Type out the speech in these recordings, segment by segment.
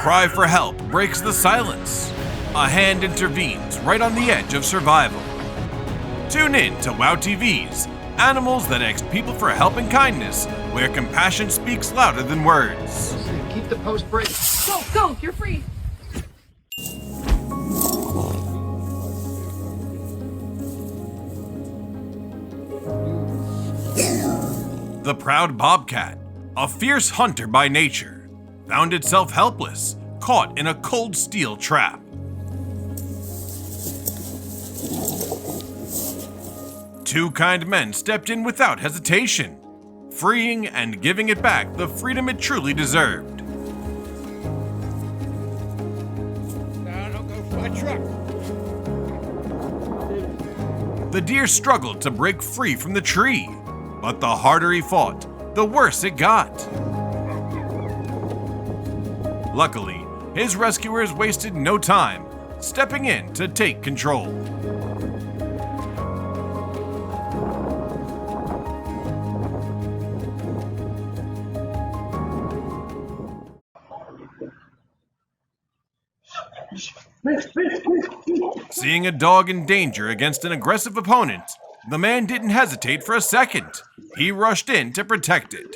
cry for help breaks the silence. A hand intervenes right on the edge of survival. Tune in to WOWTV's Animals That Ask People for Help and Kindness, where compassion speaks louder than words. Keep the post break. Go, you're free. The proud bobcat, a fierce hunter by nature, found itself helpless, caught in a cold steel trap. Two kind men stepped in without hesitation, freeing and giving it back the freedom it truly deserved. Don't go for a truck. The deer struggled to break free from the tree, but the harder he fought, the worse it got. Luckily, his rescuers wasted no time, stepping in to take control. Seeing a dog in danger against an aggressive opponent, the man didn't hesitate for a second. He rushed in to protect it.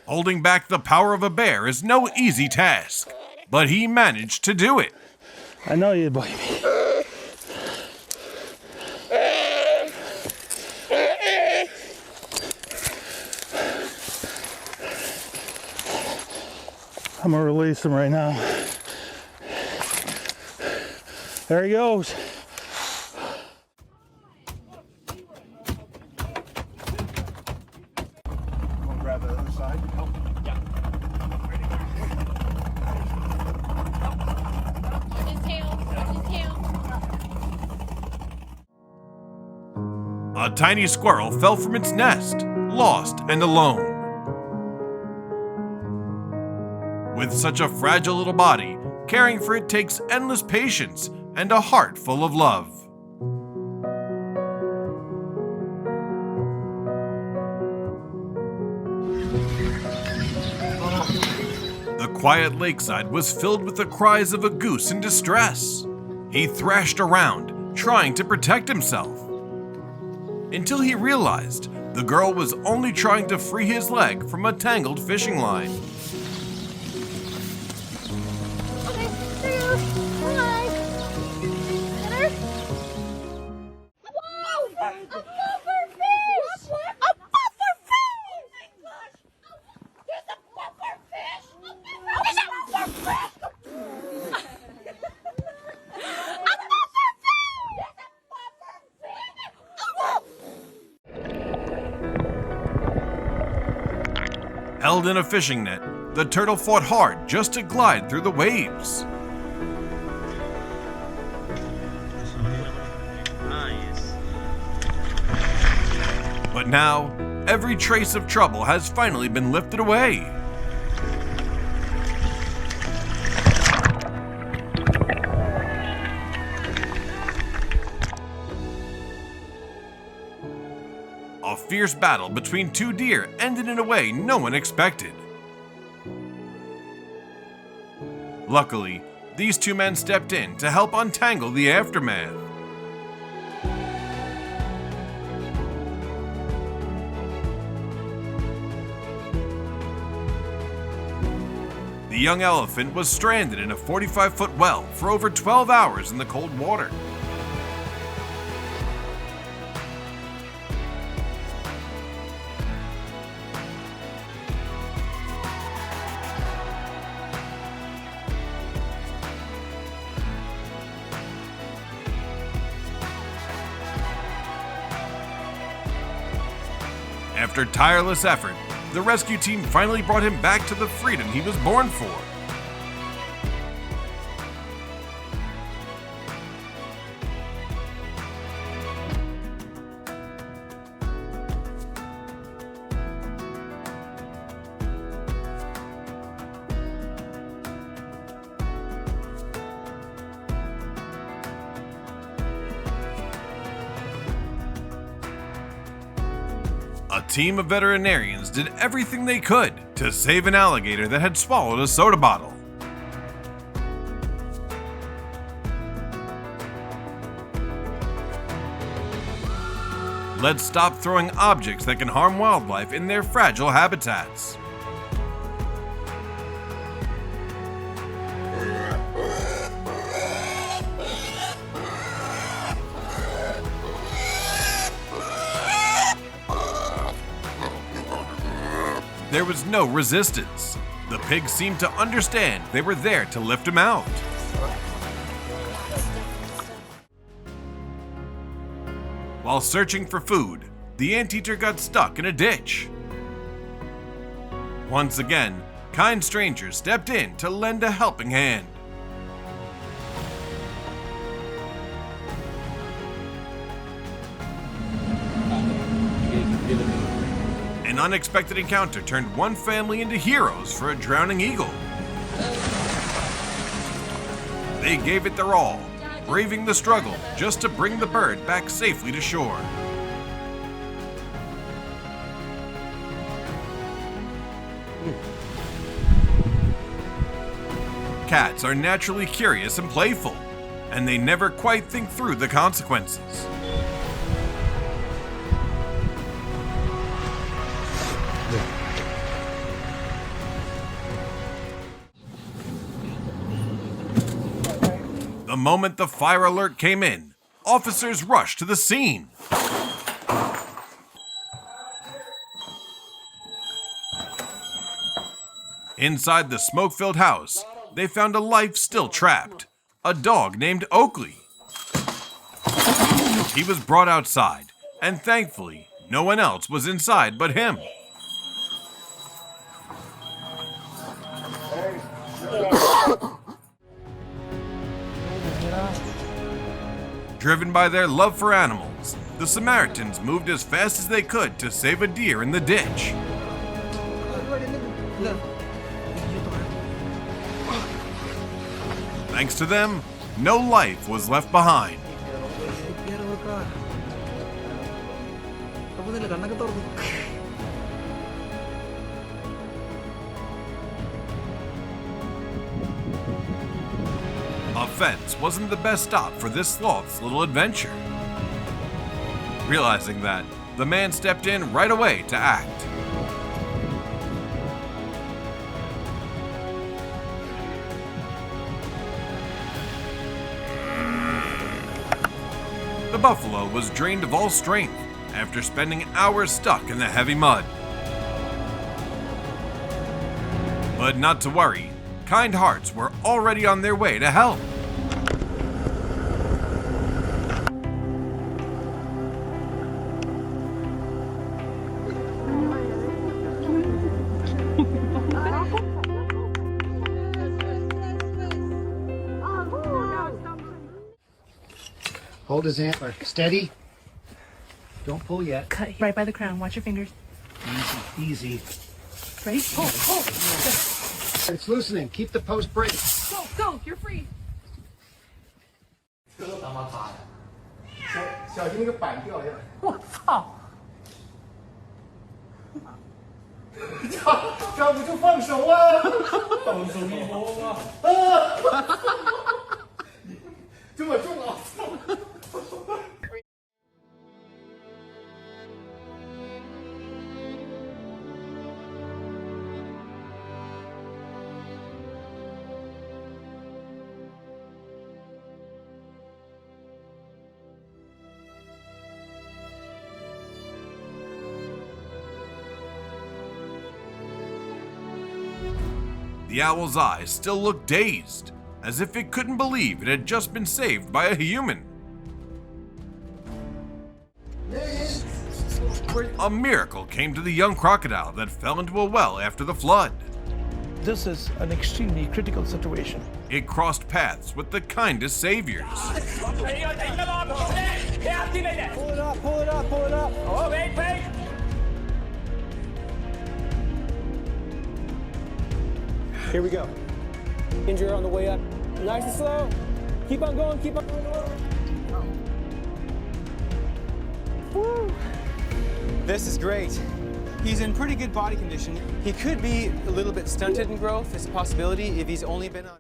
Holding back the power of a bear is no easy task, but he managed to do it. I know you, baby. I'm gonna release him right now. There he goes. We'll grab the other side. Help. Yeah. A tiny squirrel fell from its nest, lost and alone. With such a fragile little body, caring for it takes endless patience and a heart full of love. The quiet lakeside was filled with the cries of a goose in distress. He thrashed around, trying to protect himself, until he realized the girl was only trying to free his leg from a tangled fishing line. Okay, there you go. Hi. Dinner? Whoa! A pufferfish! A pufferfish! Oh my gosh! There's a pufferfish! There's a pufferfish! Held in a fishing net, the turtle fought hard just to glide through the waves. Nice. But now, every trace of trouble has finally been lifted away. A fierce battle between two deer ended in a way no one expected. Luckily, these two men stepped in to help untangle the aftermath. The young elephant was stranded in a 45-foot well for over 12 hours in the cold water. After tireless effort, the rescue team finally brought him back to the freedom he was born for. A team of veterinarians did everything they could to save an alligator that had swallowed a soda bottle. Let's stop throwing objects that can harm wildlife in their fragile habitats. There was no resistance. The pigs seemed to understand they were there to lift him out. While searching for food, the anteater got stuck in a ditch. Once again, kind strangers stepped in to lend a helping hand. An unexpected encounter turned one family into heroes for a drowning eagle. They gave it their all, braving the struggle just to bring the bird back safely to shore. Cats are naturally curious and playful, and they never quite think through the consequences. The moment the fire alert came in, officers rushed to the scene. Inside the smoke-filled house, they found a life still trapped, a dog named Oakley. He was brought outside, and thankfully, no one else was inside but him. Driven by their love for animals, the Samaritans moved as fast as they could to save a deer in the ditch. Thanks to them, no life was left behind. A fence wasn't the best stop for this sloth's little adventure. Realizing that, the man stepped in right away to act. The buffalo was drained of all strength after spending hours stuck in the heavy mud. But not to worry, kind hearts were already on their way to help. Hold his antler. Steady. Don't pull yet. Cut right by the crown. Watch your fingers. Easy. Ready? Pull, pull. It's loosening. Keep the post braced. Go, go. You're free. 小心那个板掉下来。我操！抓不住放手啊！放手一搏啊！这么重啊！ The owl's eyes still looked dazed, as if it couldn't believe it had just been saved by a human. A miracle came to the young crocodile that fell into a well after the flood. This is an extremely critical situation. It crossed paths with the kindest saviors. Pull it up, pull it up, pull it up. Oh, wait, wait. Here we go. Injury on the way up. Nice and slow. Keep on going, keep on going. Woo. This is great. He's in pretty good body condition. He could be a little bit stunted in growth. It's a possibility if he's only been on.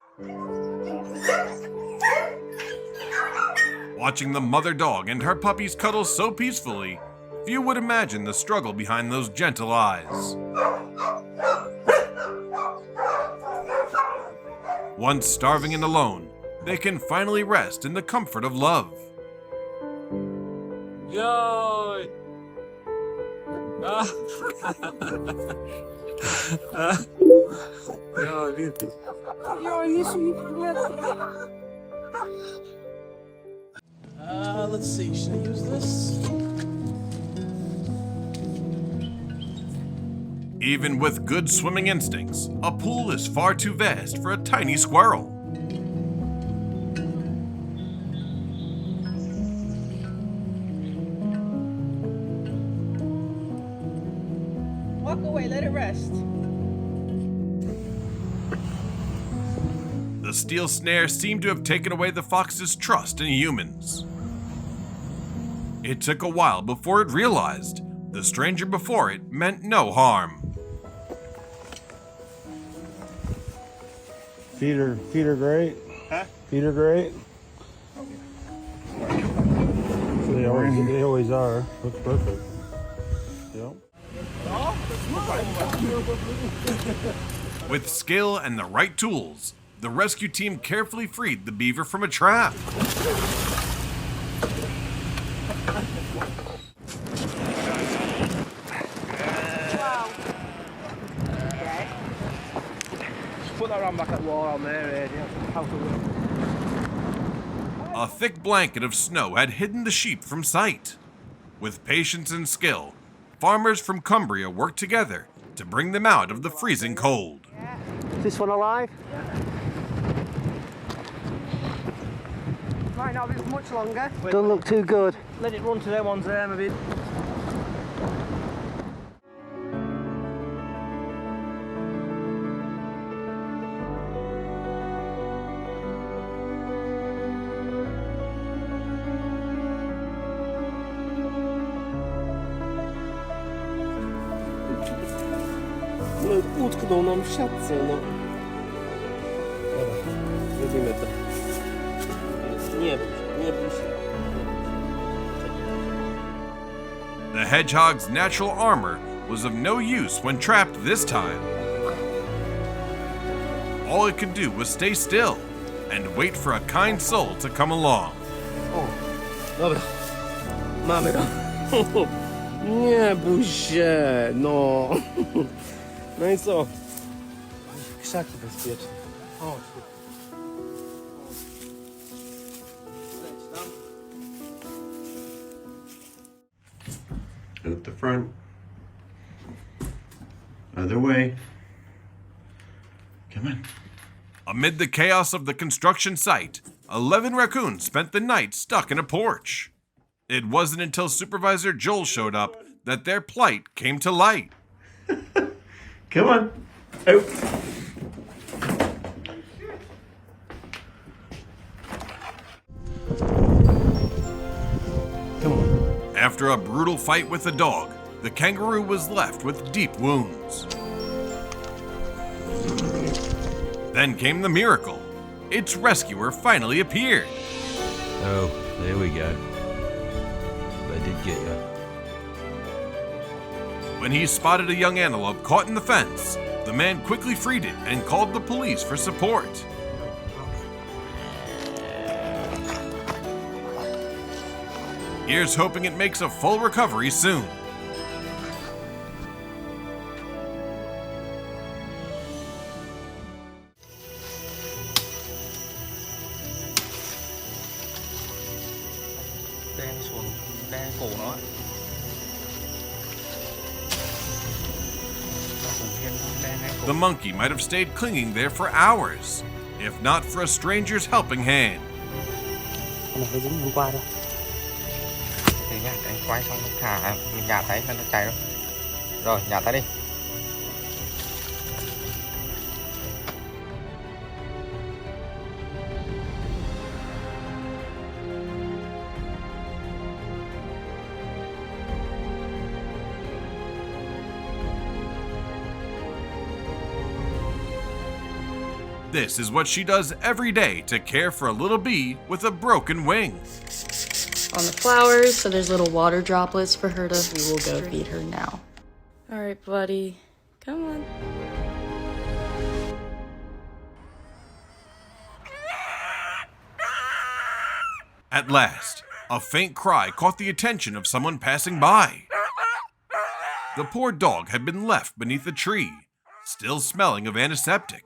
Watching the mother dog and her puppies cuddle so peacefully, few would imagine the struggle behind those gentle eyes. Once starving and alone, they can finally rest in the comfort of love. Yo! Let's see, should I use this? Even with good swimming instincts, a pool is far too vast for a tiny squirrel. Walk away, let it rest. The steel snare seemed to have taken away the fox's trust in humans. It took a while before it realized the stranger before it meant no harm. Feet are great. Huh? Feet are great. So they always are. Looks perfect. Yep. With skill and the right tools, the rescue team carefully freed the beaver from a trap. Put that around back at wall on there, how to work. A thick blanket of snow had hidden the sheep from sight. With patience and skill, farmers from Cumbria worked together to bring them out of the freezing cold. Is this one alive? Might not be much longer. Don't look too good. Let it run to them ones there, maybe. No, utknął nam w siatce, no. Dobra, robimy to. Nie bój się. The hedgehog's natural armor was of no use when trapped this time. All it could do was stay still and wait for a kind soul to come along. O, dobra. Mamy to. Nie bój się, no. No i co? Krzaki bezpieczne. O, Out the front. Other way. Come on. Amid the chaos of the construction site, 11 raccoons spent the night stuck in a porch. It wasn't until Supervisor Joel showed up that their plight came to light. Come on. Out. After a brutal fight with the dog, the kangaroo was left with deep wounds. Then came the miracle. Its rescuer finally appeared. Oh, there we go. They did get you. When he spotted a young antelope caught in the fence, the man quickly freed it and called the police for support. Here's hoping it makes a full recovery soon. Đen xuống, đen cổ nó. The monkey might have stayed clinging there for hours, if not for a stranger's helping hand. này phải dính hôm qua thôi. Thì nha, anh quay xong thả, mình nhả tay cho nó chạy rồi. Rồi, nhả tay đi. This is what she does every day to care for a little bee with a broken wing. On the flowers, so there's little water droplets for her to. We will go feed her now. All right, buddy, come on. At last, a faint cry caught the attention of someone passing by. The poor dog had been left beneath a tree, still smelling of antiseptic.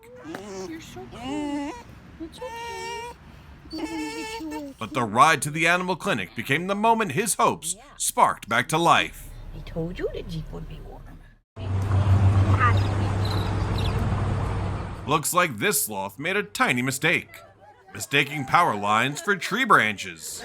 You're so cute. It's okay. I'm gonna get you away. But the ride to the animal clinic became the moment his hopes sparked back to life. I told you the Jeep would be warm. Looks like this sloth made a tiny mistake, mistaking power lines for tree branches.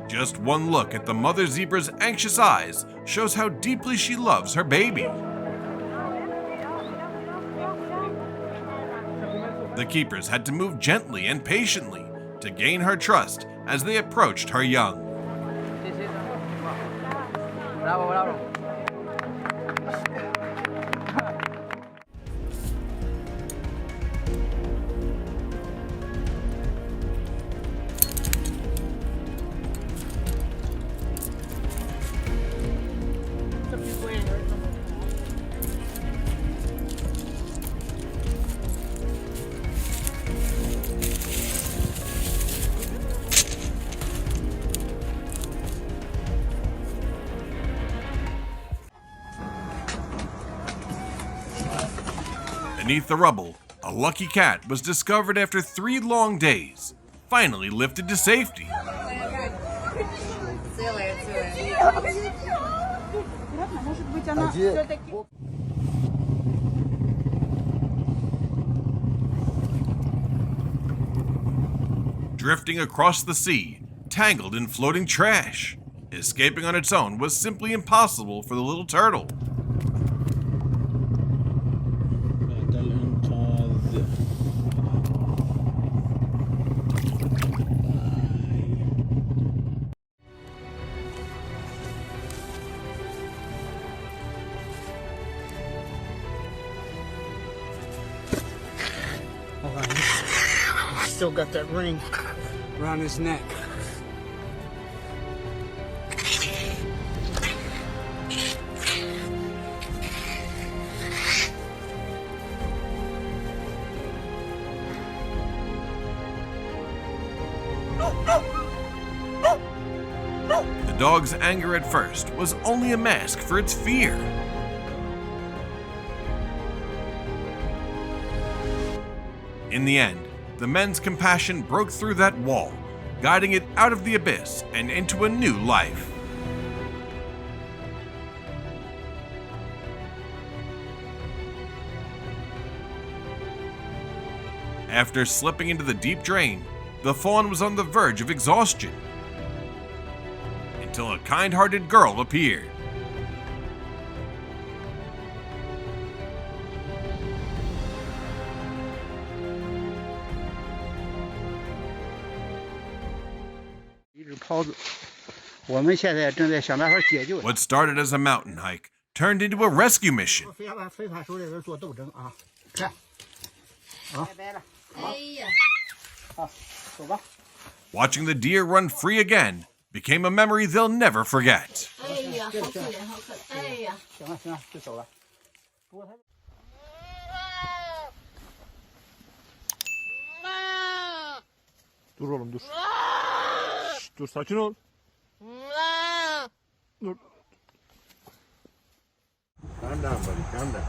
Just one look at the mother zebra's anxious eyes shows how deeply she loves her baby. The keepers had to move gently and patiently to gain her trust as they approached her young. Bravo, bravo. Beneath the rubble, a lucky cat was discovered after 3 long days, finally lifted to safety. Drifting across the sea, tangled in floating trash, escaping on its own was simply impossible for the little turtle. Still got that ring around his neck. The dog's anger at first was only a mask for its fear. In the end, the men's compassion broke through that wall, guiding it out of the abyss and into a new life. After slipping into the deep drain, the fawn was on the verge of exhaustion, until a kind-hearted girl appeared. What started as a mountain hike turned into a rescue mission. Watching the deer run free again became a memory they'll never forget. Dur oğlum dur. Dur sakin ol. Dur. Calm down, buddy. Calm down.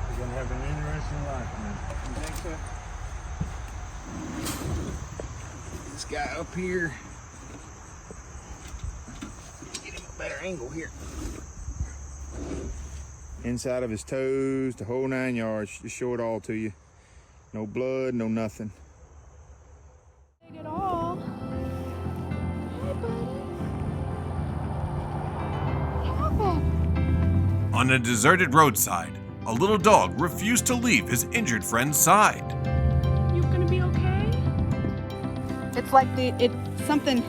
You're gonna have an interesting life, man. You think so? This guy up here. Get him a better angle here. Inside of his toes, the whole 9 yards. Just show it all to you. No blood, no nothing. Take it all. Hey, buddy. Calvin. On a deserted roadside, a little dog refused to leave his injured friend's side. You gonna be okay? It's like something.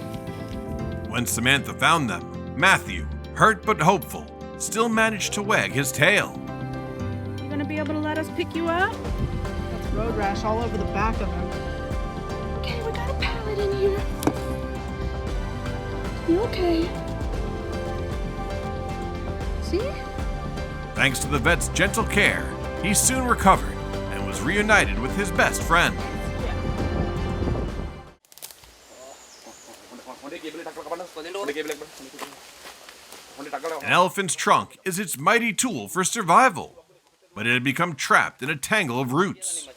When Samantha found them, Matthew, hurt but hopeful, still managed to wag his tail. You gonna be able to let us pick you up? That's road rash all over the back of him. Okay, we got a pallet in here. You okay? See? Thanks to the vet's gentle care, he soon recovered and was reunited with his best friend. An elephant's trunk is its mighty tool for survival, but it had become trapped in a tangle of roots.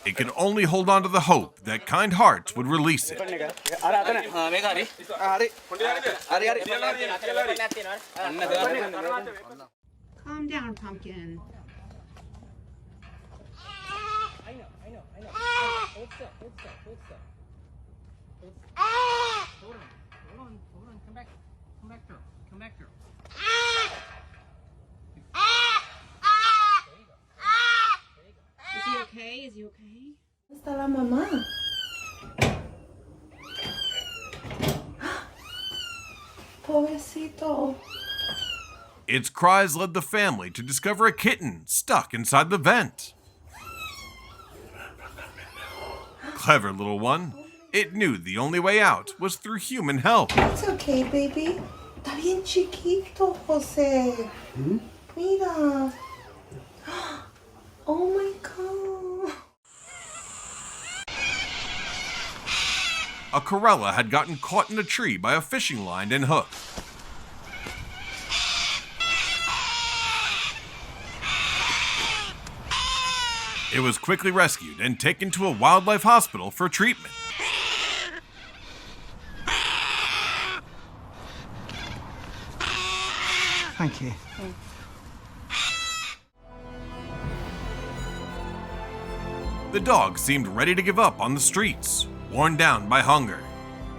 It could only hold on to the hope that kind hearts would release it. Calm down, pumpkin. Is he okay? Is he okay? ¿Dónde está la mamá? Pobrecito. Its cries led the family to discover a kitten stuck inside the vent. Clever little one, it knew the only way out was through human help. It's okay, baby. Está bien chiquito, José. Mira. Oh my God. A corella had gotten caught in a tree by a fishing line and hook. It was quickly rescued and taken to a wildlife hospital for treatment. Thank you. The dog seemed ready to give up on the streets, worn down by hunger.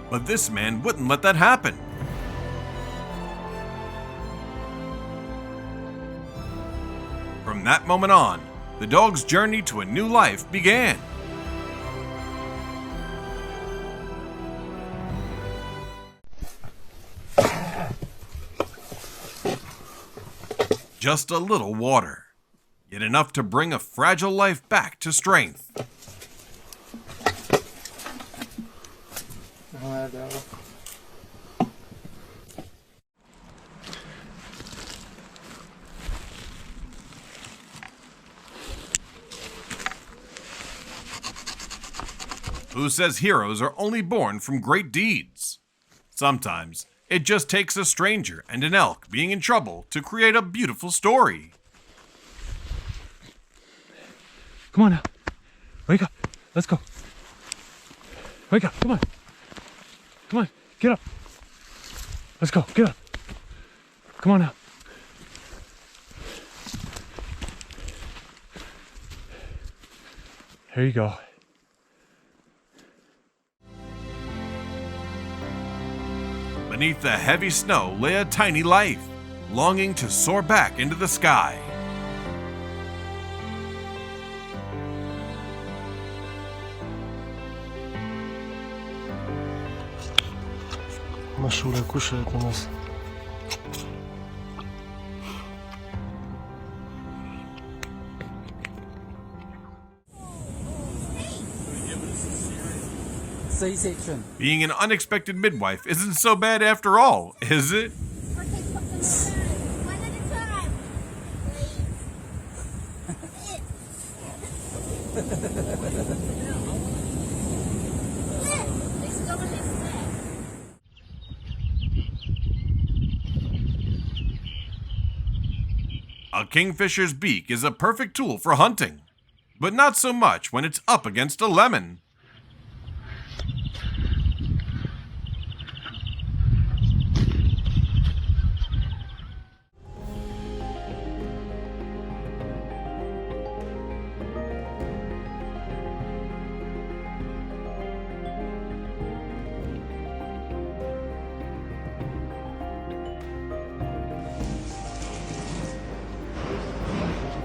But this man wouldn't let that happen. From that moment on, the dog's journey to a new life began. Just a little water, yet enough to bring a fragile life back to strength. Who says heroes are only born from great deeds? Sometimes it just takes a stranger and an elk being in trouble to create a beautiful story. Come on now. Wake up. Let's go. Wake up. Come on. Come on. Get up. Let's go. Get up. Come on now. There you go. Beneath the heavy snow lay a tiny life, longing to soar back into the sky. Машуля кушает у нас. C-section. Being an unexpected midwife isn't so bad after all, is it? A kingfisher's beak is a perfect tool for hunting, but not so much when it's up against a lemon.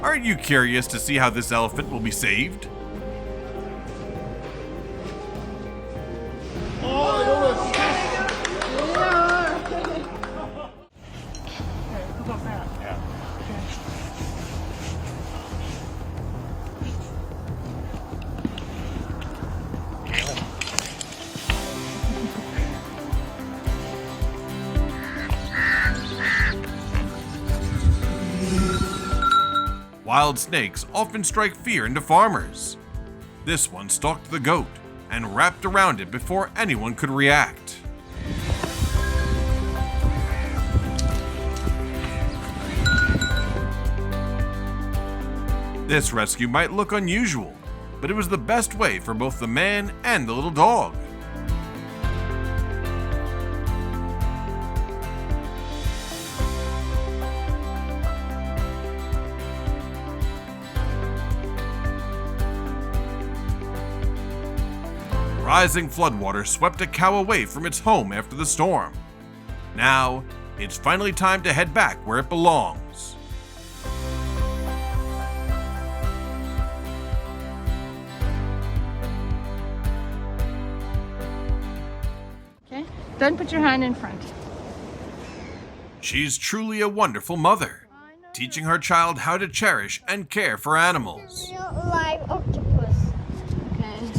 Aren't you curious to see how this elephant will be saved? Wild snakes often strike fear into farmers. This one stalked the goat and wrapped around it before anyone could react. This rescue might look unusual, but it was the best way for both the man and the little dog. Rising floodwater swept a cow away from its home after the storm. Now, it's finally time to head back where it belongs. Okay, don't put your hand in front. She's truly a wonderful mother, teaching her child how to cherish and care for animals. Real live octopus. Okay.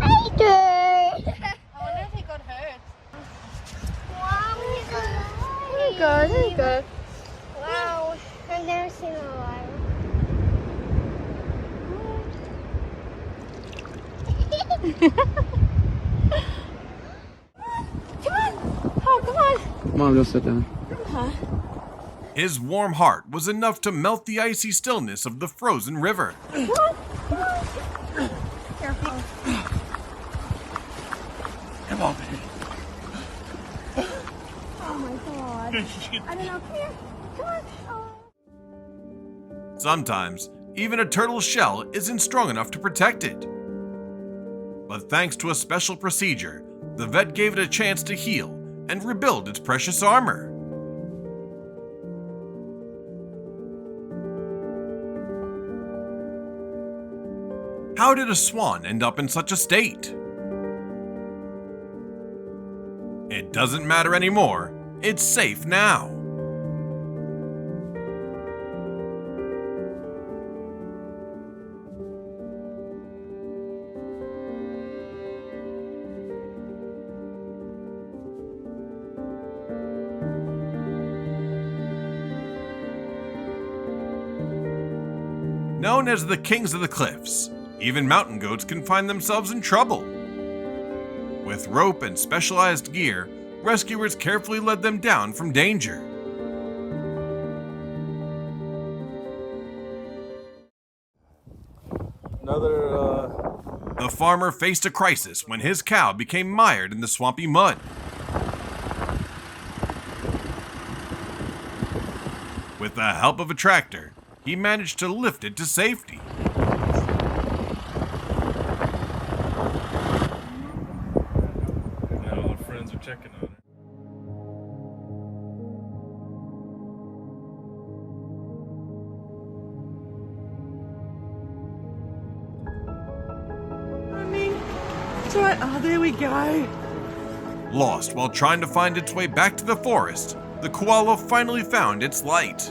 Hey, dude. I wonder if he got hurt. Wow, There you go, there you go. Wow, I've never seen a live. Come on. Oh, come on. Mom, just sit down. His warm heart was enough to melt the icy stillness of the frozen river. Careful. Come on, baby. Oh my god. I don't know. Come here. Come on. Oh. Sometimes, even a turtle's shell isn't strong enough to protect it. But thanks to a special procedure, the vet gave it a chance to heal and rebuild its precious armor. How did a swan end up in such a state? It doesn't matter anymore. It's safe now. Known as the kings of the cliffs, even mountain goats can find themselves in trouble. With rope and specialized gear, rescuers carefully led them down from danger. The farmer faced a crisis when his cow became mired in the swampy mud. With the help of a tractor, he managed to lift it to safety. Now the friends are checking on her. It's all right. Oh, there we go. Lost while trying to find its way back to the forest, the koala finally found its light.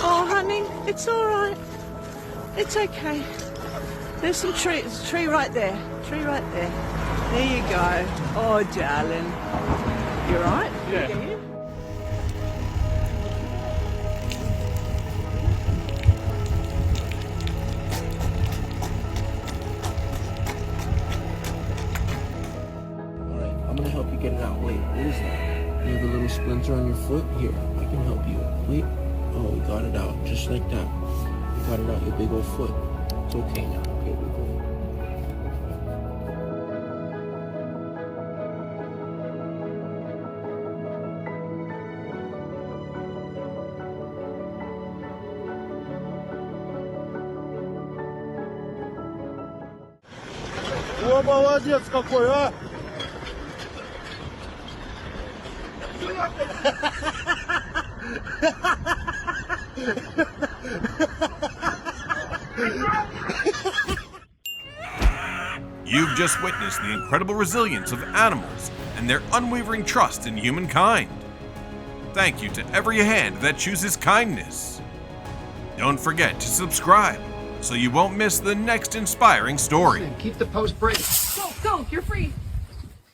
Oh, honey, it's all right. It's okay. There's some tree. There's a tree right there. Tree right there. There you go. Oh, darling. You all right? Yeah. Alright, I'm gonna help you get it out. Wait, what is that? You have a little splinter on your foot? Here, I can help you. Wait. Oh, we got it out. Just like that. We got it out, your big old foot. It's okay now. Here we go. О, молодец какой, а! You've just witnessed the incredible resilience of animals and their unwavering trust in humankind. Thank you to every hand that chooses kindness. Don't forget to subscribe so you won't miss the next inspiring story. Keep the post break. Go, you're free.